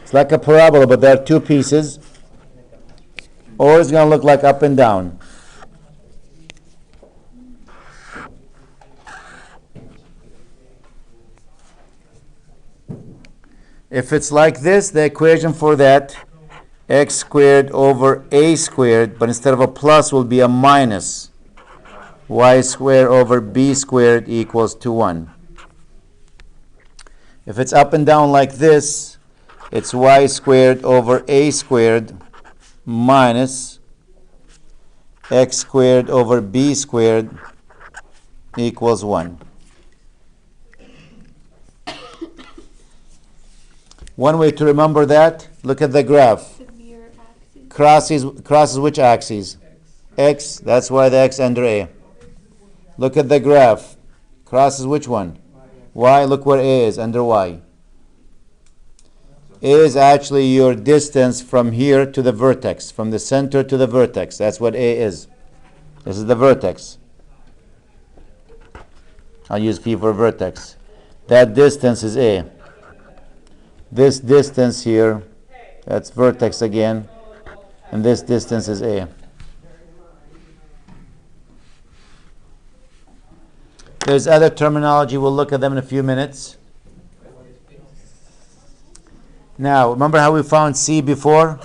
It's like a parabola, but there are two pieces. Or it's going to look like up and down. If it's like this, the equation for that, x squared over a squared, but instead of a plus will be a minus. Y squared over b squared equals to 1. If it's up and down like this, it's y squared over a squared minus x squared over b squared equals 1. One way to remember that, look at the graph. The mirror axis. Crosses which axes? X, that's why the x under A. Look at the graph. Crosses which one? Y, look where A is, under Y. A is actually your distance from here to the vertex, from the center to the vertex. That's what A is. This is the vertex. I'll use P for vertex. That distance is A. This distance here, that's vertex again, and this distance is A. There's other terminology, we'll look at them in a few minutes. Now, remember how we found C before?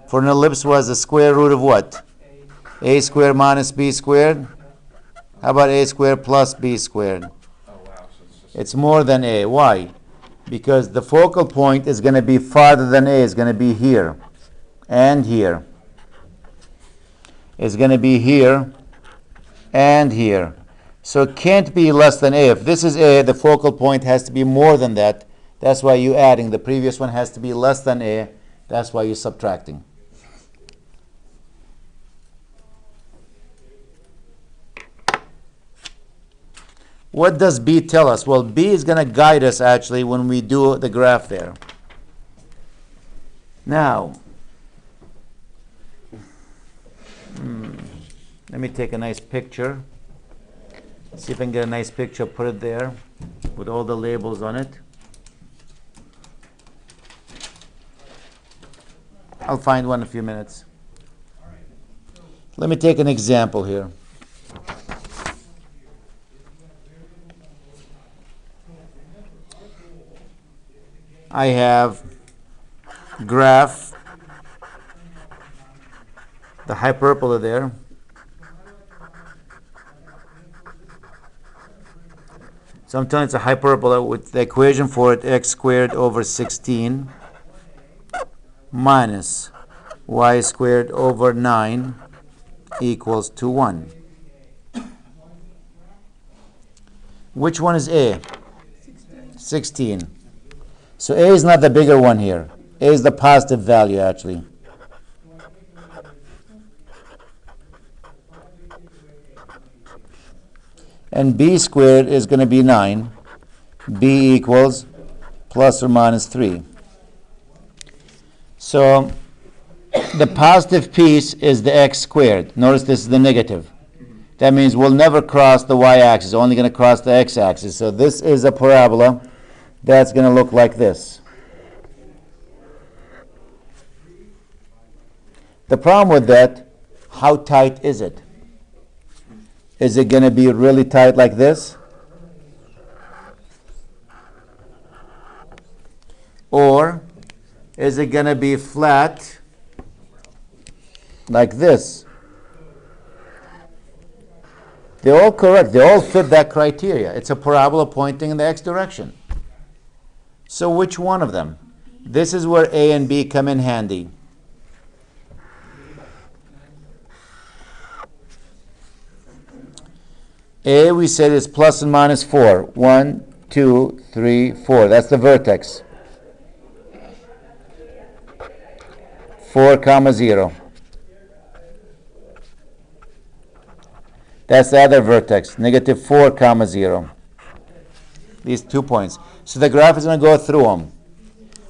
For an ellipse was the square root of what? A squared minus B squared? How about A squared plus B squared? It's more than A. Why? Because the focal point is going to be farther than A. It's going to be here and here. It's going to be here and here. So it can't be less than A. If this is A, the focal point has to be more than that. That's why you're adding. The previous one has to be less than A. That's why you're subtracting. What does B tell us? Well, B is going to guide us actually when we do the graph there. Now, let me take a nice picture. See if I can get a nice picture, put it there with all the labels on it. I'll find one in a few minutes. Let me take an example here. I have graph, the hyperbola there. Sometimes it's a hyperbola with the equation for it, x squared over 16 minus y squared over 9 equals to 1. Which one is A? 16. So A is not the bigger one here. A is the positive value actually. And B squared is going to be 9. B equals plus or minus 3. So the positive piece is the x squared. Notice this is the negative. That means we'll never cross the y-axis, only going to cross the x-axis. So this is a parabola that's going to look like this. The problem with that, how tight is it? Is it going to be really tight like this? Or is it going to be flat like this? They're all correct. They all fit that criteria. It's a parabola pointing in the x direction. So which one of them? This is where A and B come in handy. A, we said, is plus and minus 4. 1, 2, 3, 4. That's the vertex. 4, comma 0. That's the other vertex. Negative 4, comma 0. These 2 points. So the graph is going to go through them.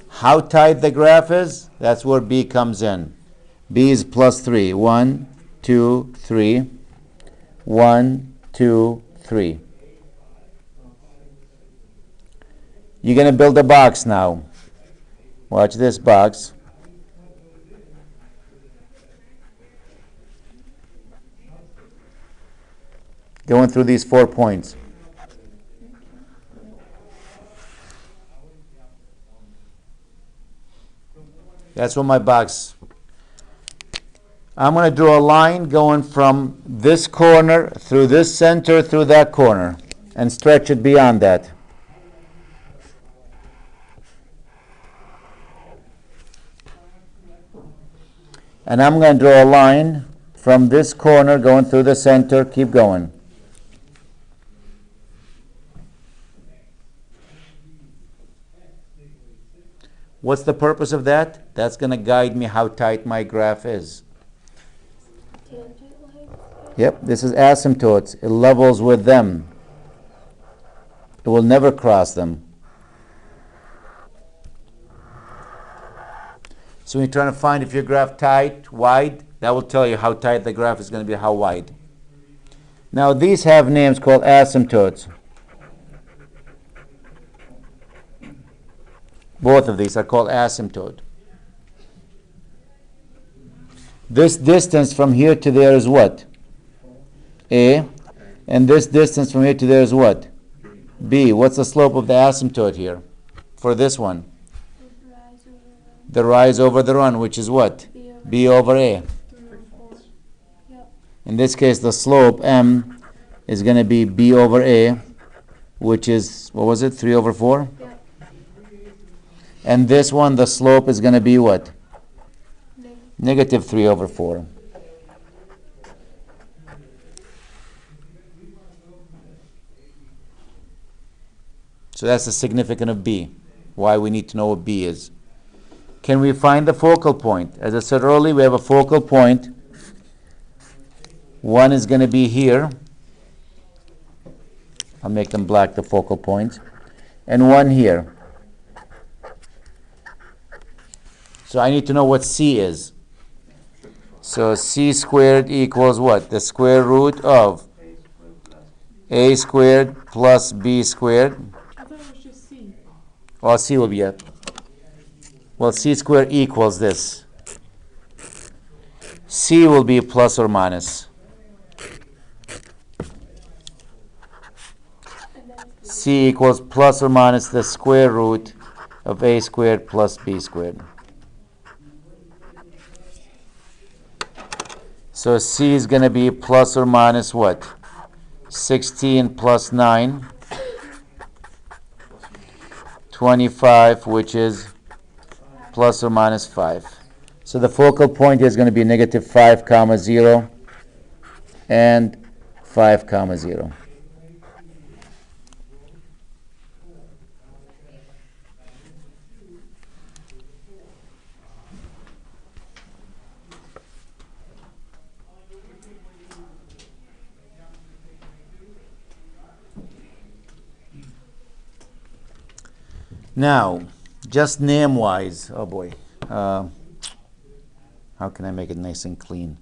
How tight the graph is, that's where B comes in. B is plus 3. 1, 2, 3. 1, 2, 3. You're going to build a box now. Watch this box. Going through these 4 points. That's what my box. I'm going to draw a line going from this corner through this center through that corner and stretch it beyond that. And I'm going to draw a line from this corner going through the center. Keep going. What's the purpose of that? That's going to guide me how tight my graph is. Yep, this is asymptotes. It levels with them. It will never cross them. So when you're trying to find if your graph tight, wide, that will tell you how tight the graph is going to be, how wide. Now these have names called asymptotes. Both of these are called asymptote. This distance from here to there is what? A. And this distance from here to there is what? B. What's the slope of the asymptote here for this one? The rise over the run, which is what? B over A. In this case, the slope, M, is going to be B over A, which is, what was it, 3 over 4? And this one, the slope is going to be what? Negative 3 over 4. So that's the significance of B, why we need to know what B is. Can we find the focal point? As I said earlier, we have a focal point. One is going to be here. I'll make them black, the focal points. And one here. So I need to know what C is. So C squared equals what? The square root of A squared plus B squared. I thought it was just C. Well, C will be it. Well, C squared equals this. C will be plus or minus. C equals plus or minus the square root of A squared plus B squared. So C is going to be plus or minus what? 16 plus 9. 25, which is plus or minus 5. So the focal point is going to be negative 5 comma 0 and 5 comma 0. Now, just name-wise, oh boy, how can I make it nice and clean?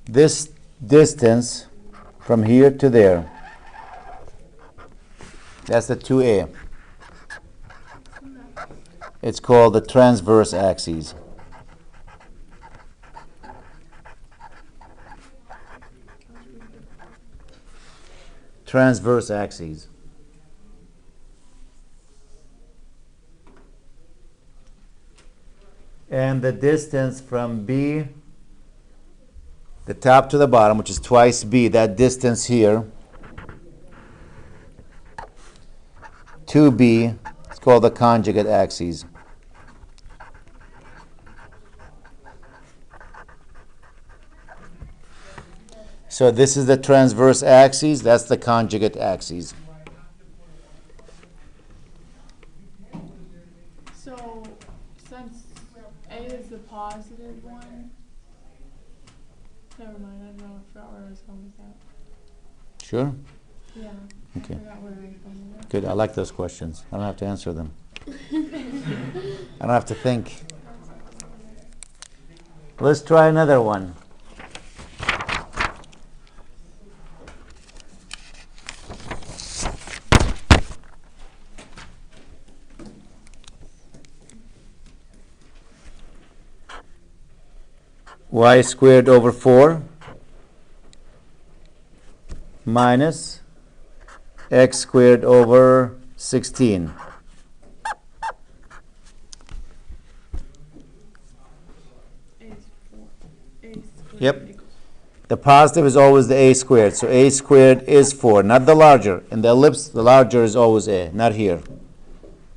This distance from here to there, that's the 2A. It's called the transverse axis. Transverse axes. And the distance from B, the top to the bottom, which is twice B, that distance here, to B, it's called the conjugate axis. So this is the transverse axis, that's the conjugate axis. So, since A is the positive one, never mind, I don't know if where I was going with that. Sure? Yeah. Okay. I forgot where I was going with that. Good, I like those questions. I don't have to answer them. I don't have to think. Let's try another one. y squared over 4 minus x squared over 16. A is 4. A squared Yep. equals. The positive is always the a squared, so a squared is 4, not the larger. In the ellipse, the larger is always a, not here.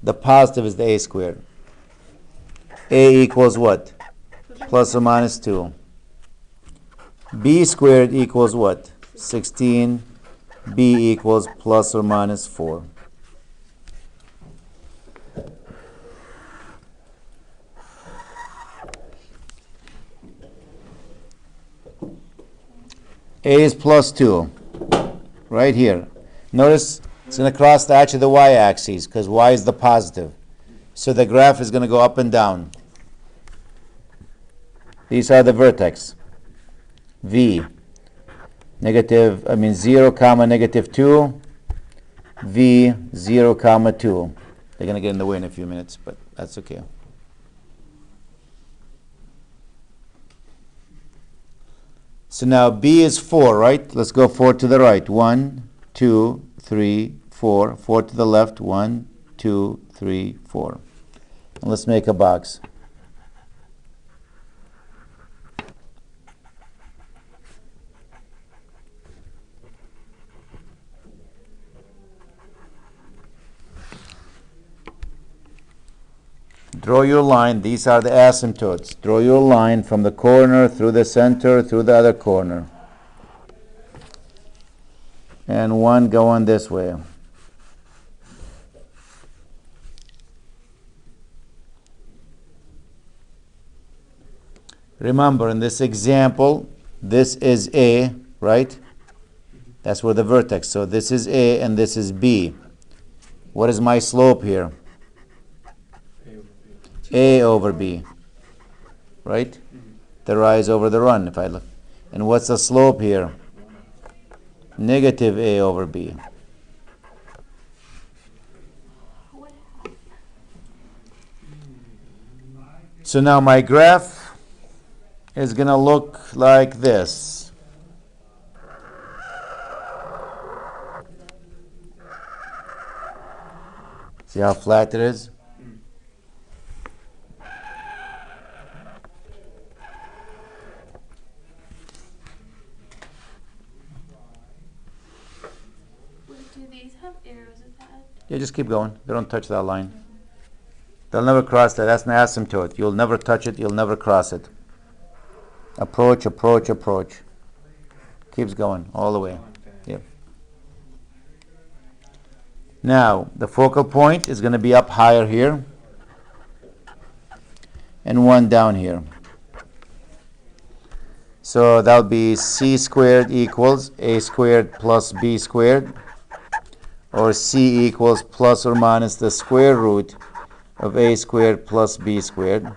The positive is the a squared. A equals what? Plus or minus 2. B squared equals what? 16. B equals plus or minus 4. A is plus 2, right here. Notice it's going to cross the edge of the y-axis because y is the positive. So the graph is going to go up and down. These are the vertex. V, 0 comma negative 2. V, 0 comma 2. They're going to get in the way in a few minutes, but that's okay. So now B is 4, right? Let's go 4 to the right. 1, 2, 3, 4. 4 to the left. 1, 2, 3, 4. And let's make a box. Draw your line. These are the asymptotes. Draw your line from the corner through the center through the other corner. And one going this way. Remember, in this example, this is A, right? That's where the vertex. So this is A and this is B. What is my slope here? A over B, right? The rise over the run, if I look. And what's the slope here? Negative A over B. So now my graph is going to look like this. See how flat it is? Do these have arrows attached? Yeah, just keep going. They don't touch that line. They'll never cross that. That's an asymptote. You'll never touch it. You'll never cross it. Approach, approach, approach. Keeps going all the way. Yep. Now, the focal point is going to be up higher here. And one down here. So that'll be c squared equals a squared plus b squared. Or c equals plus or minus the square root of a squared plus b squared.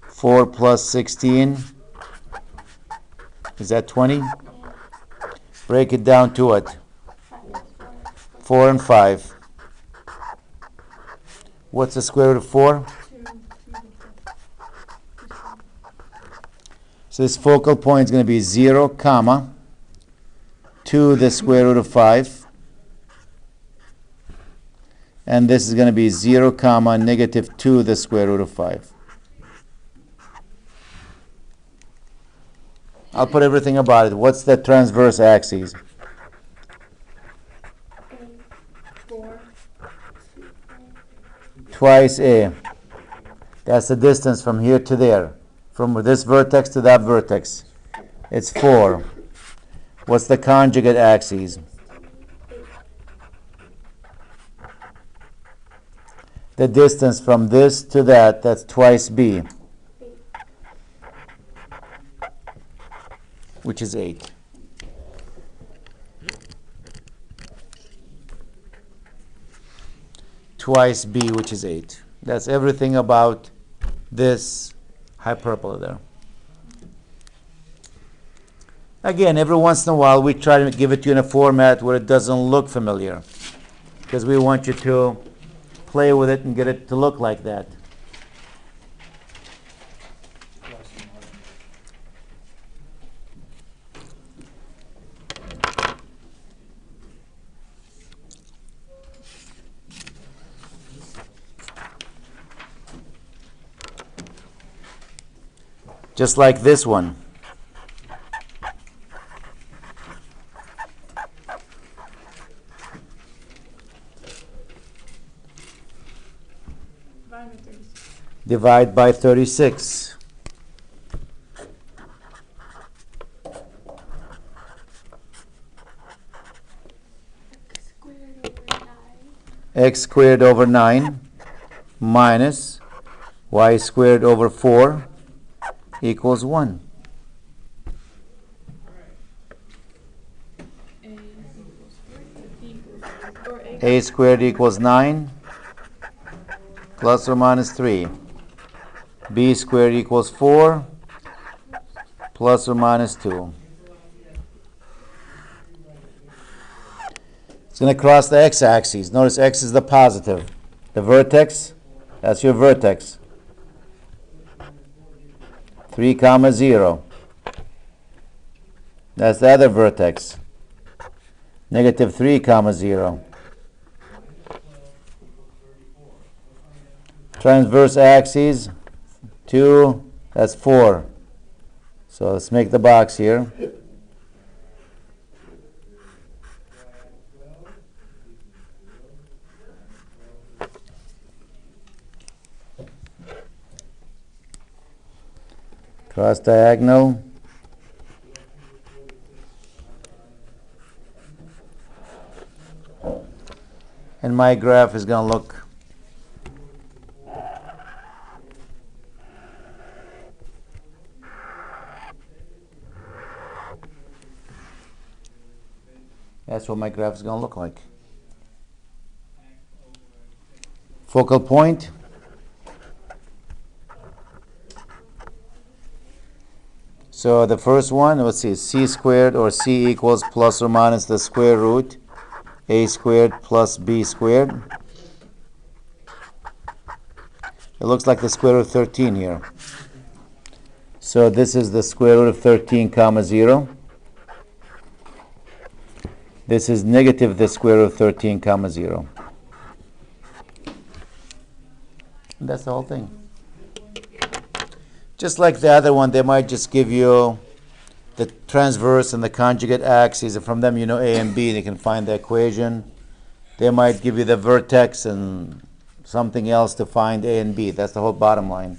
4 plus 16, is that 20? Break it down to what? 4 and 5. What's the square root of 4? So this focal point is going to be 0, comma, 2 the square root of 5. And this is going to be 0, comma, negative 2 the square root of 5. I'll put everything about it. What's the transverse axis? 4. Twice A. That's the distance from here to there. From this vertex to that vertex. It's 4. What's the conjugate axis? The distance from this to that, that's twice B. Which is 8. Twice B, which is 8. That's everything about this hyperbola there. Again, every once in a while we try to give it to you in a format where it doesn't look familiar, because we want you to play with it and get it to look like that. Just like this one. Divide by 36. Divide by 36. X squared over 9. X squared over 9 minus y squared over 4 equals 1. A squared equals 9 plus or minus 3. B squared equals 4 plus or minus 2. It's going to cross the x-axis. Notice x is the positive. The vertex, that's your vertex. 3 comma 0. That's the other vertex. Negative 3 comma 0. Transverse axes, 2, that's 4. So let's make the box here. Cross diagonal. And my graph is going to look that's what my graph is going to look like. Focal point. So the first one, let's see, c squared or c equals plus or minus the square root a squared plus b squared. It looks like the square root of 13 here. So this is the square root of 13 comma 0. This is negative the square root of 13 comma 0. And that's the whole thing. Just like the other one, they might just give you the transverse and the conjugate axes, and from them you know A and B, they can find the equation. They might give you the vertex and something else to find A and B. That's the whole bottom line.